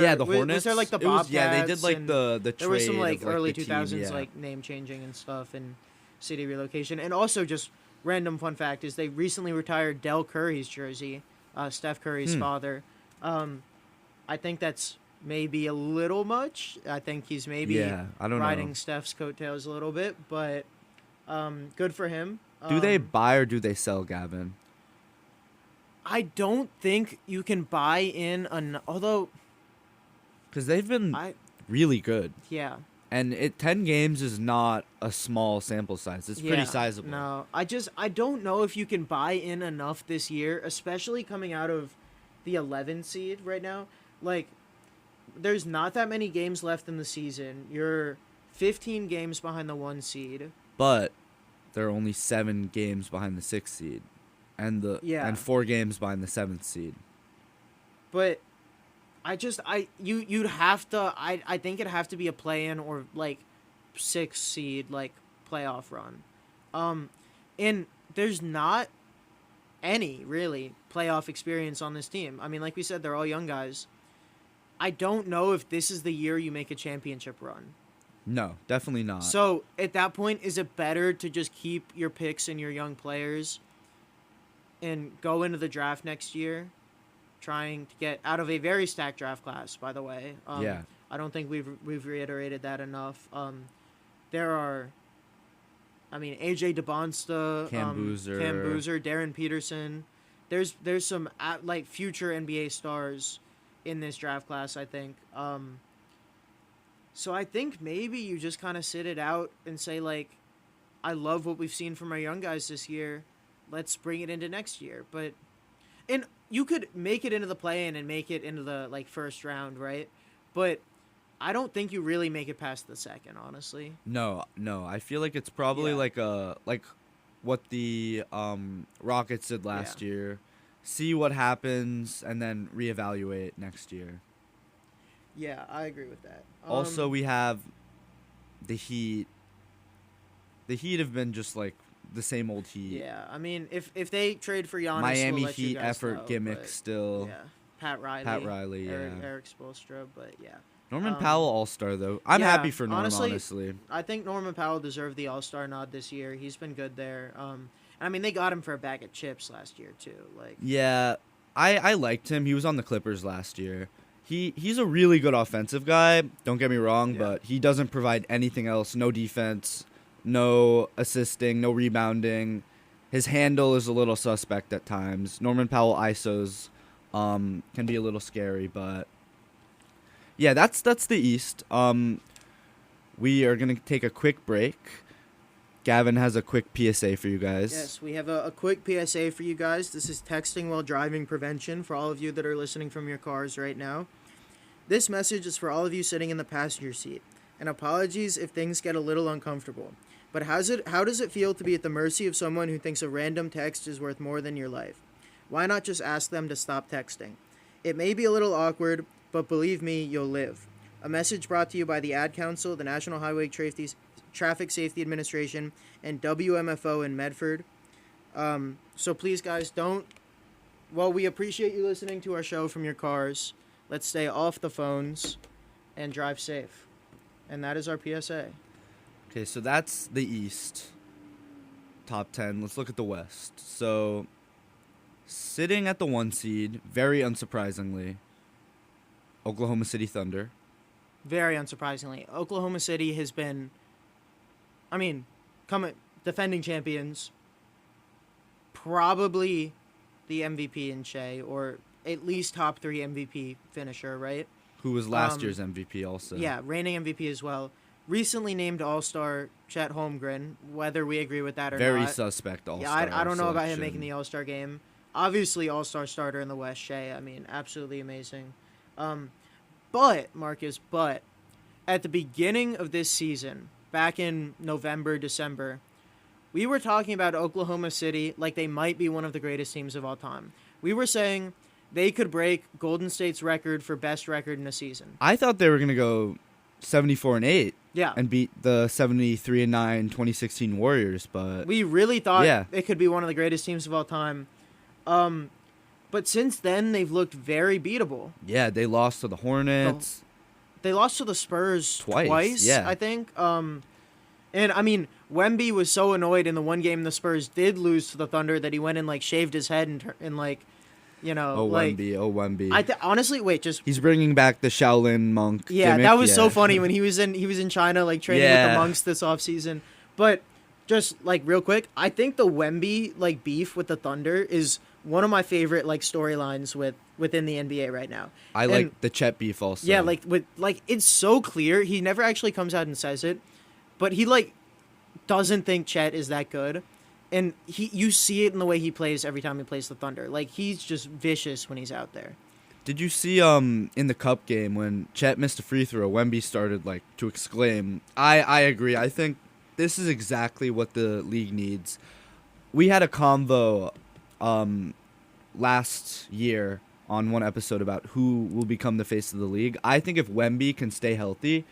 Yeah, the was Hornets. there, the It was- yeah, they did Bobcats and the trade. There was some of, early the team, 2000s yeah. name changing and stuff and city relocation. And also just random fun fact is they recently retired Del Curry's jersey, Steph Curry's father. I think that's maybe a little much. I think he's maybe Yeah, I don't riding know. Steph's coattails a little bit, but good for him. Do they buy or do they sell, Gavin? I don't think you can buy in although Because they've been I really good. yeah. And 10 games is not a small sample size. It's pretty Yeah, sizable. No, I don't know if you can buy in enough this year, especially coming out of the 11 seed right now. There's not that many games left in the season. You're 15 games behind the 1 seed. But there are only 7 games behind the 6th seed. And and 4 games behind the 7th seed. But you'd have to I think it'd have to be a play-in or 6 seed playoff run. And there's not any really playoff experience on this team. I mean, like we said, they're all young guys. I don't know if this is the year you make a championship run. No, definitely not. So at that point, is it better to just keep your picks and your young players and go into the draft next year, trying to get out of a very stacked draft class, by the way? Yeah. I don't think we've reiterated that enough. There are, I mean, AJ DeBonsta, Cam Boozer. Darren Peterson. There's some like future NBA stars in this draft class, I think. So I think maybe you just kind of sit it out and say, like, I love what we've seen from our young guys this year. Let's bring it into next year. And you could make it into the play-in and make it into the, like, first round, right? But I don't think you really make it past the second, honestly. No. I feel like it's probably Yeah. like what the Rockets did last year. See what happens and then reevaluate next year. Yeah, I agree with that. Also, we have the Heat. The Heat have been just like the same old Heat. Yeah, I mean, if they trade for Giannis, Miami we'll let you Heat guys effort know, gimmick but, still. Yeah, Pat Riley, Eric Spoelstra, but yeah. Norman Powell All-Star though. I'm yeah, happy for Norman, honestly. honestly. I think Norman Powell deserved the All-Star nod this year. He's been good there. I mean, they got him for a bag of chips last year too. Like, Yeah, I liked him. He was on the Clippers last year. He's a really good offensive guy. Don't get me wrong, but he doesn't provide anything else. No defense, no assisting, no rebounding. His handle is a little suspect at times. Norman Powell ISOs can be a little scary, but yeah, that's the East. We are gonna take a quick break. Gavin has a quick PSA for you guys. yes, we have a quick PSA for you guys. This is texting while driving prevention for all of you that are listening from your cars right now. This message is for all of you sitting in the passenger seat. And apologies if things get a little uncomfortable. But how does it feel to be at the mercy of someone who thinks a random text is worth more than your life? Why not just ask them to stop texting? It may be a little awkward, but believe me, you'll live. A message brought to you by the Ad Council, the National Highway Traffic Safety Administration, and WMFO in Medford. So please, guys, we appreciate you listening to our show from your cars. Let's stay off the phones and drive safe. And that is our PSA. Okay, so that's the East. Top 10. Let's look at the West. So, sitting at the 1 seed, very unsurprisingly, Oklahoma City Thunder. Very unsurprisingly, Oklahoma City has been, defending champions, probably the MVP in Shea, or at least top 3 MVP finisher, right? Who was last year's MVP also. Yeah, reigning MVP as well. Recently named All-Star Chet Holmgren, whether we agree with that or Very not. suspect All-Star. Yeah, I don't know about him selection. making the All-Star game. Obviously, All-Star starter in the West, Shea. I mean, absolutely amazing. But, Marcus, at the beginning of this season, back in November, December, we were talking about Oklahoma City like they might be one of the greatest teams of all time. We were saying they could break Golden State's record for best record in a season. I thought they were going to go 74-8. Yeah. And beat the 73-9 2016 Warriors, but We really thought Yeah. it could be one of the greatest teams of all time. But since then, they've looked very beatable. yeah, they lost to the Hornets. They lost to the Spurs Twice, yeah. I think. And I mean, Wemby was so annoyed in the one game the Spurs did lose to the Thunder that he went and like shaved his head and Wemby. Honestly, wait, just He's bringing back the Shaolin monk. yeah, gimmick, that was so funny when he was in China like training with the Yeah. monks this offseason. But just like real quick, I think the Wemby like beef with the Thunder is one of my favorite like storylines within the NBA right now. I And- like the Chet beef also. Yeah, it's so clear. He never actually comes out and says it, but he like doesn't think Chet is that good, and you see it in the way he plays every time he plays the Thunder. Like he's just vicious when he's out there. Did you see in the Cup game when Chet missed a free throw, Wemby started like to exclaim, I agree. I think this is exactly what the league needs. We had a convo last year on one episode about who will become the face of the league. I think if Wemby can stay healthy,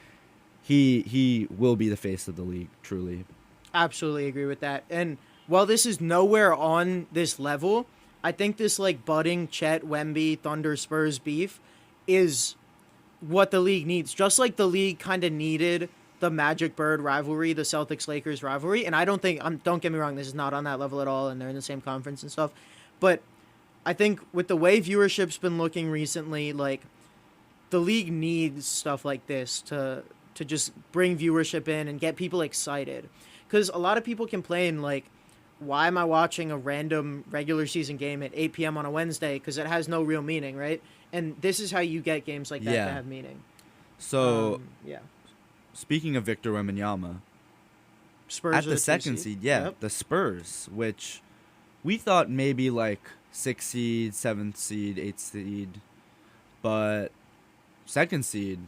he will be the face of the league, truly. Absolutely agree with that. And while this is nowhere on this level, I think this like budding Chet, Wemby, Thunder, Spurs beef is what the league needs. Just like the league kind of needed the Magic Bird rivalry, the Celtics Lakers rivalry, and I don't think don't get me wrong, this is not on that level at all, and they're in the same conference and stuff. But I think with the way viewership's been looking recently, like the league needs stuff like this to just bring viewership in and get people excited. Because a lot of people complain like, why am I watching a random regular season game at 8 p.m. on a Wednesday? Because it has no real meaning, right? And this is how you get games like that to have meaning. So, Yeah. speaking of Victor Wembanyama, Spurs at are the 2 second seed, yeah, Yep. the Spurs, which we thought maybe like 6th seed, 7th seed, 8th seed, but second seed,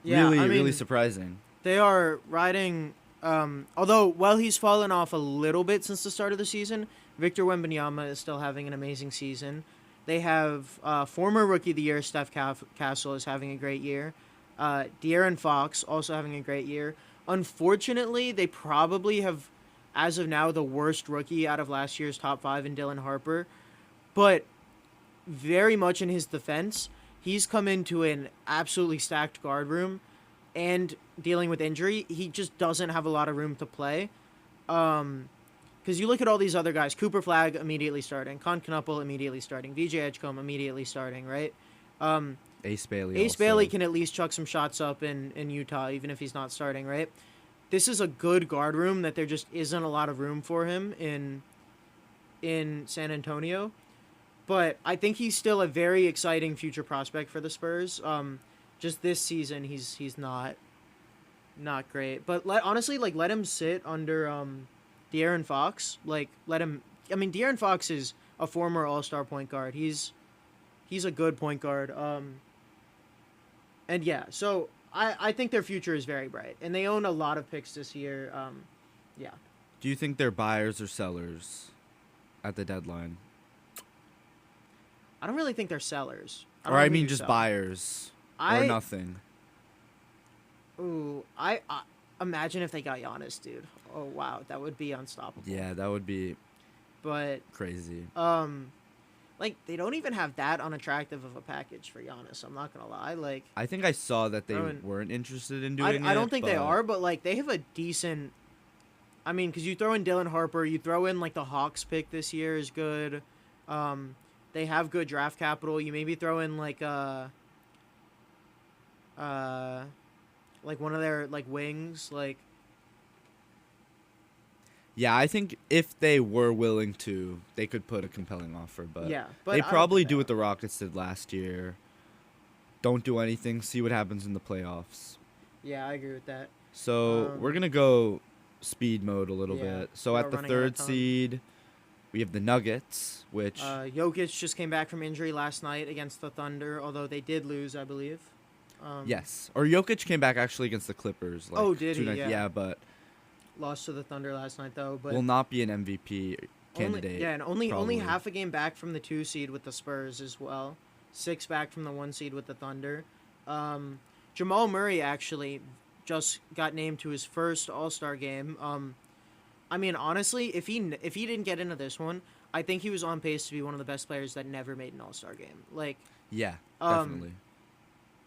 Yeah, really, I mean, really surprising. They are riding. Although, while he's fallen off a little bit since the start of the season, Victor Wembanyama is still having an amazing season. They have former Rookie of the Year Steph Castle is having a great year. De'Aaron Fox also having a great year. Unfortunately, they probably have, as of now, the worst rookie out of last year's top 5 in Dylan Harper. But very much in his defense, he's come into an absolutely stacked guard room and dealing with injury. He just doesn't have a lot of room to play. Because you look at all these other guys, Cooper Flagg immediately starting, Con Knuppel immediately starting, VJ Edgecombe immediately starting, right? Ace Bailey. Ace also. Bailey can at least chuck some shots up in Utah, even if he's not starting, right? This is a good guard room that there just isn't a lot of room for him in San Antonio. But I think he's still a very exciting future prospect for the Spurs. Just this season, he's not great. But honestly, let him sit under De'Aaron Fox. De'Aaron Fox is a former All-Star point guard. He's a good point guard. And yeah, so I think their future is very bright, and they own a lot of picks this year. Yeah. Do you think they're buyers or sellers at the deadline? I don't really think they're sellers. Or I mean just buyers or nothing. Ooh, I imagine if they got Giannis, dude. Oh wow, that would be unstoppable. Yeah, that would be But crazy. they don't even have that unattractive of a package for Giannis. I'm not gonna lie. I think I saw that they Rowan- weren't interested in doing it. I don't think they are, but they have a decent. I mean, because you throw in Dylan Harper, you throw in the Hawks pick this year is good. They have good draft capital. You maybe throw in one of their wings. Yeah, I think if they were willing to, they could put a compelling offer. But Yeah, but I they don't probably think do they what the Rockets did last year. Don't do anything. See what happens in the playoffs. Yeah, I agree with that. So we're gonna go speed mode a little yeah, bit. So we're at the running out of 3rd time. seed, we have the Nuggets, which Jokic just came back from injury last night against the Thunder, although they did lose, I believe. yes, or Jokic came back actually against the Clippers. Oh, did 2 he? nights- Yeah. Yeah, but Lost to the Thunder last night, though. But will not be an MVP candidate. only probably. half a game back from the 2 seed with the Spurs as well. 6 back from the 1 seed with the Thunder. Jamal Murray actually just got named to his first All-Star game. I mean, honestly, if he didn't get into this one, I think he was on pace to be one of the best players that never made an All-Star game. Yeah, definitely.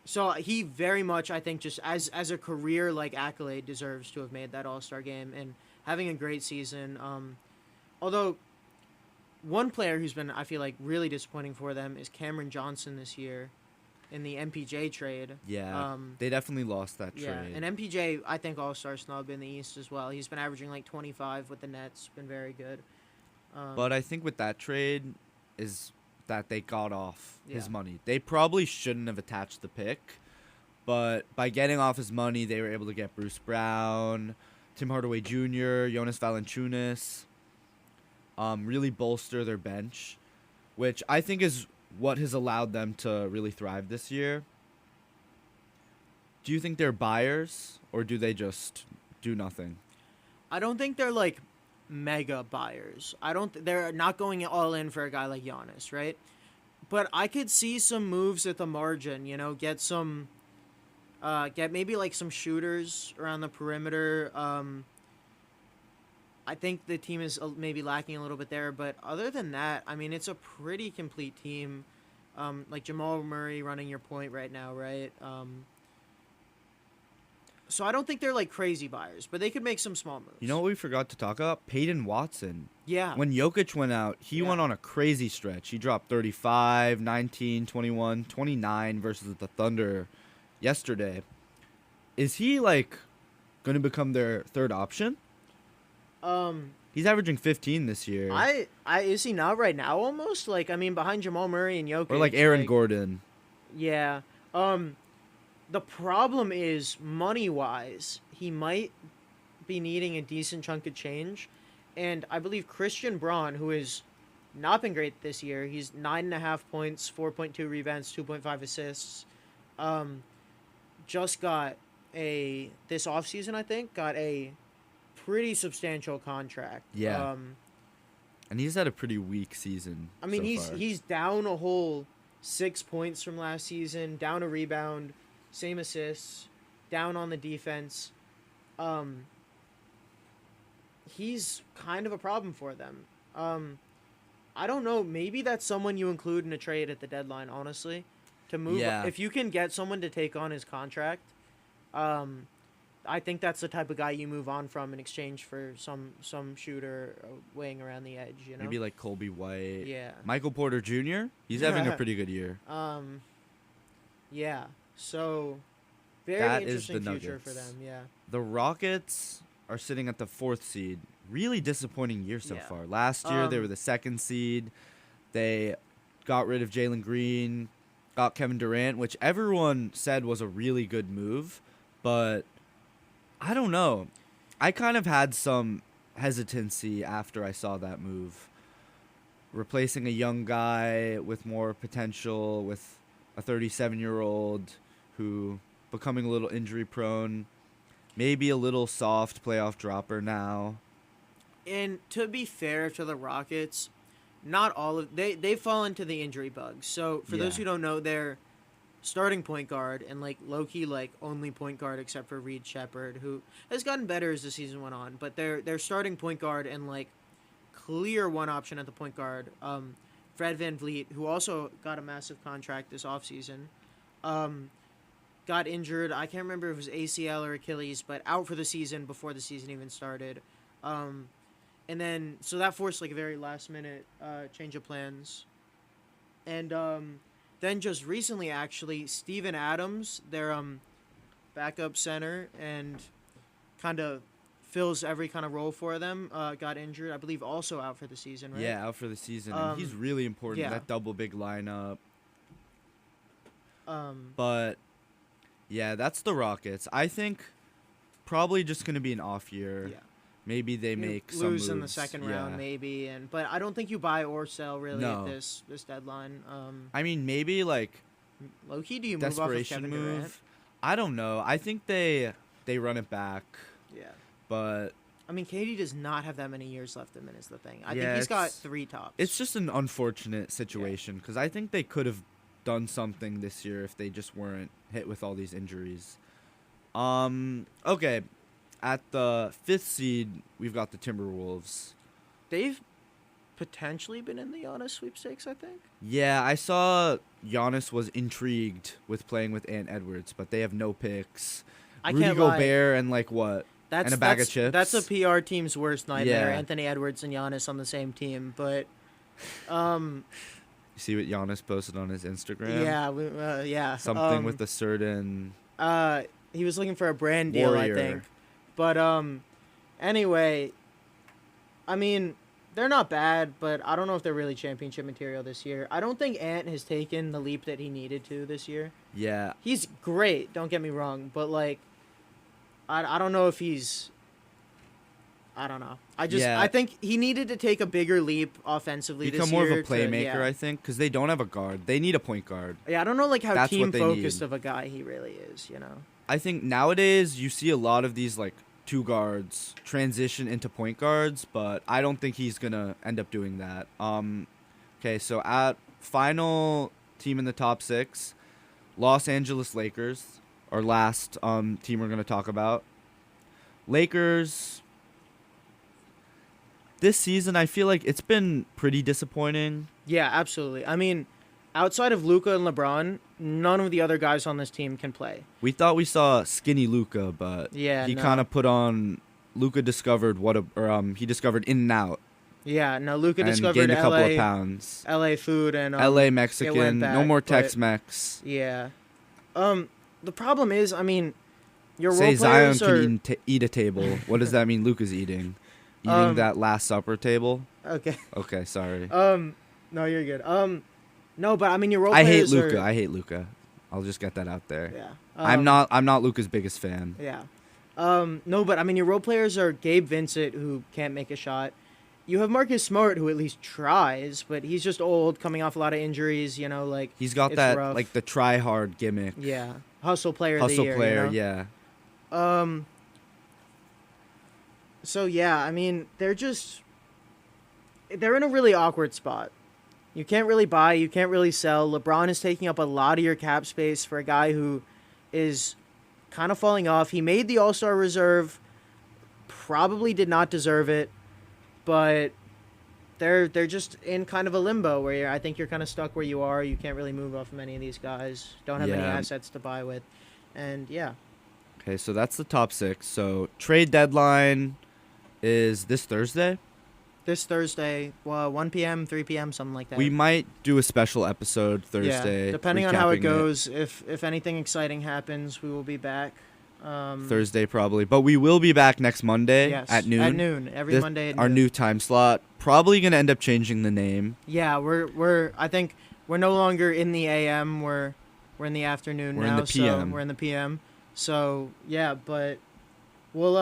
So he very much, I think, just as a career accolade, deserves to have made that All-Star game and having a great season. Although one player who's been, I feel really disappointing for them is Cameron Johnson this year in the MPJ trade. Yeah, they definitely lost that trade. Yeah, and MPJ, I think All-Star snub in the East as well. He's been averaging 25 with the Nets, been very good. But I think with that trade is that they got off his Yeah. money. They probably shouldn't have attached the pick, but by getting off his money, they were able to get Bruce Brown, Tim Hardaway Jr., Jonas Valanciunas, really bolster their bench, which I think is what has allowed them to really thrive this year. Do you think they're buyers, or do they just do nothing? I don't think they're mega buyers. They're not going all in for a guy like Giannis, right? But I could see some moves at the margin, get some get maybe some shooters around the perimeter. I think the team is maybe lacking a little bit there, but other than that, I mean, it's a pretty complete team. Like Jamal Murray running your point right now, right? So I don't think they're like crazy buyers, but they could make some small moves. You know what we forgot to talk about? Peyton Watson. Yeah. When Jokic went out, he went on a crazy stretch. He dropped 35, 19, 21, 29 versus the Thunder yesterday. Is he like going to become their third option? He's averaging 15 this year. Is he not right now almost? Like, I mean, behind Jamal Murray and Jokic. Or like Aaron Gordon. Yeah. The problem is, money-wise, he might be needing a decent chunk of change. And I believe Christian Braun, who has not been great this year, he's 9.5 points, 4.2 rebounds, 2.5 assists. Just got this offseason, I think, got a pretty substantial contract. Yeah. And he's had a pretty weak season. I mean, so far. he's down a whole 6 points from last season, down a rebound, same assists, down on the defense. He's kind of a problem for them. I don't know. Maybe that's someone you include in a trade at the deadline, honestly. To move. Yeah. If you can get someone to take on his contract, I think that's the type of guy you move on from in exchange for some shooter weighing around the edge, you know? Maybe like Colby White. Yeah. Michael Porter Jr. He's having a pretty good year. Yeah. So, very That is interesting the future for Nuggets. them, yeah. The Rockets are sitting at the 4th seed. Really disappointing year so Yeah. far. Last year, they were the 2nd seed. They got rid of Jalen Green, got Kevin Durant, which everyone said was a really good move. But I don't know. I kind of had some hesitancy after I saw that move. Replacing a young guy with more potential with a 37-year-old who becoming a little injury prone, maybe a little soft playoff dropper now. And to be fair to the Rockets, not all of they fall into the injury bug. So for those Yeah. who don't know, their starting point guard and like low-key like only point guard except for Reed Shepherd, who has gotten better as the season went on, but their starting point guard and like clear one option at the point guard, Fred VanVleet, who also got a massive contract this offseason, got injured. I can't remember if it was ACL or Achilles, but out for the season before the season even started. And then, so that forced like a very last minute change of plans. And then just recently, actually, Steven Adams, their backup center and kind of fills every kind of role for them, got injured. I believe also out for the season, right? Yeah, out for the season. And he's really important. yeah. That double big lineup. But yeah, that's the Rockets. I think probably just going to be an off year. Yeah. Maybe they You make some lose in the moves. second Yeah. round, maybe, but I don't think you buy or sell really No. at this deadline. I mean, maybe like Low key, do you move off of desperation Kevin move. Durant? I don't know. I think they run it back, Yeah. but I mean, KD does not have that many years left in him, is the thing. I Yeah, think he's got it's- 3 tops. it's just an unfortunate situation because I think they could have done something this year if they just weren't hit with all these injuries. Okay. At the 5th seed, we've got the Timberwolves. They've potentially been in the Giannis sweepstakes, I think. Yeah, I saw Giannis was intrigued with playing with Ant Edwards, but they have no picks. I Rudy can't lie. Gobert and like what? That's And a bag of that's, chips? That's a PR team's worst nightmare. Yeah. Anthony Edwards and Giannis on the same team, but You see what Giannis posted on his Instagram? yeah. Something with a certain He was looking for a brand deal, warrior. I think. But anyway, I mean, they're not bad, but I don't know if they're really championship material this year. I don't think Ant has taken the leap that he needed to this year. Yeah. He's great, don't get me wrong, but like, I don't know if he's. I don't know. Yeah. I think he needed to take a bigger leap offensively Become this more of year a playmaker, yeah. I think, because they don't have a guard. They need a point guard. Yeah, I don't know like how That's what team they focused need. of a guy he really is, you know. I think nowadays you see a lot of these like 2 guards transition into point guards, but I don't think he's gonna end up doing that. Okay, so at final team in the top 6, Los Angeles Lakers, our last team we're gonna talk about. Lakers, this season, I feel like it's been pretty disappointing. Yeah, absolutely. I mean, outside of Luka and LeBron, none of the other guys on this team can play. We thought we saw skinny Luka, but Yeah, he no. kind of put on. Luka discovered he discovered In and Out Yeah, no, Luka and discovered gained a couple of LA, pounds. LA food and LA it Mexican, went no back, more but- Tex-Mex. Yeah. The problem is, I mean, your Say role Zion players are can eat a table. What does that mean? Luka's eating that Last Supper table. okay. Okay, sorry. No, you're good. No, but I mean, your role I hate players Luka. are. I hate Luka. I'll just get that out there. Yeah. I'm not Luka's biggest fan. Yeah. No, but I mean, your role players are Gabe Vincent, who can't make a shot. You have Marcus Smart, who at least tries, but he's just old, coming off a lot of injuries. You know, like He's got it's that rough. like the try hard gimmick. Yeah, hustle player of the Hustle year. player, you know? yeah. So yeah, I mean, they're in a really awkward spot. You can't really buy, you can't really sell. LeBron is taking up a lot of your cap space for a guy who is kind of falling off. He made the All-Star reserve, probably did not deserve it, but they're just in kind of a limbo where I think you're kind of stuck where you are. You can't really move off of any of these guys. Don't have any Yeah. assets to buy with. And yeah. Okay, so that's the top 6. So trade deadline is this Thursday. This Thursday, 1 p.m., 3 p.m., something like that. We might do a special episode Thursday. Yeah, depending on how it recapping goes. If anything exciting happens, we will be back. Thursday probably, but we will be back next Monday Yes, at noon. At noon, every This- Monday at our noon. new time slot. Probably gonna end up changing the name. Yeah, we're I think we're no longer in the AM. We're in the afternoon We're in now. the PM. So we're in the PM. So yeah, but we'll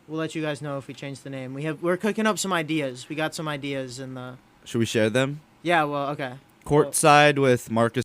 let you guys know if we change the name. We're cooking up some ideas. We got some ideas in the. Should we share them? Yeah. Well, okay. Courtside with Marcus